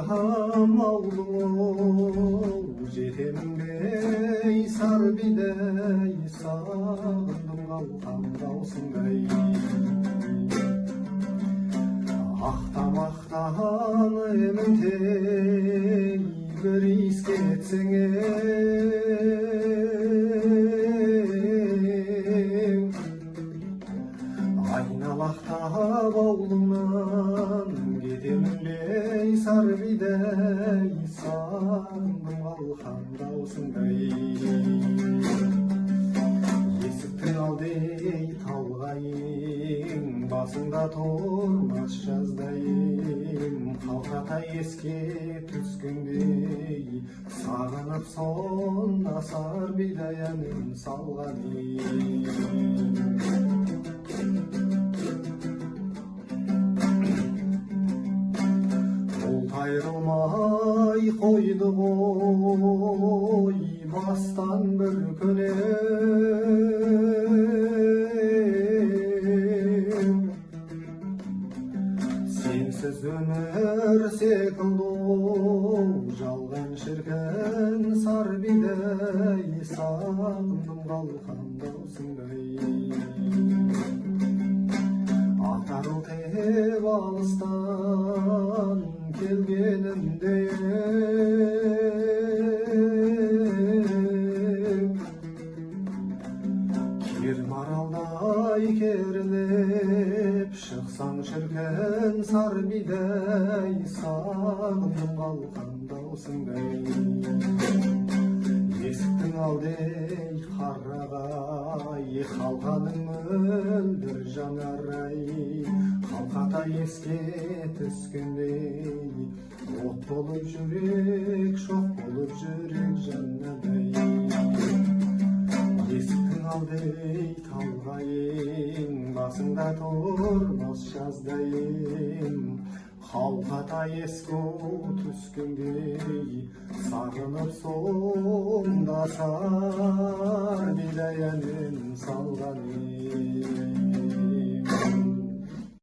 барам ауылыңа, жетемін сар бидей, сағындым қалқан даусыңдай. Ақтамақтан емінтей бір иіске етсең айналақтап ауылыңнан кетемін бей сар бидей, сағындым қалқан даусыңдай. Есіктің алдей талғайың, басыңда тұрмас жаздайым, қалқатай еске түскендей, сағынып сонда сар бидай әнін салғаным. Айрылмай қойды ғой бастан бір күнем, сенсіз өмір секілді жалған шіркін сар бидей, сағындым қалқан даусыңдай. Атарыл теп алыстан келгенімде кермаралдай керіліп шықсаң шіркін сар бидей, сағындым қалқан даусыңдай. Есіктің алдей қарағай, қалқаның мөлдір жанарай, қалқатай еске түскендей, от болып жүрек, шоқ болып жүрек жаннадай. Есіктің алдей талғайың, басыңда тұрмас жаздайым, қалқатай еске түскендей, сағынып сонда сар бидай әнін салғаным.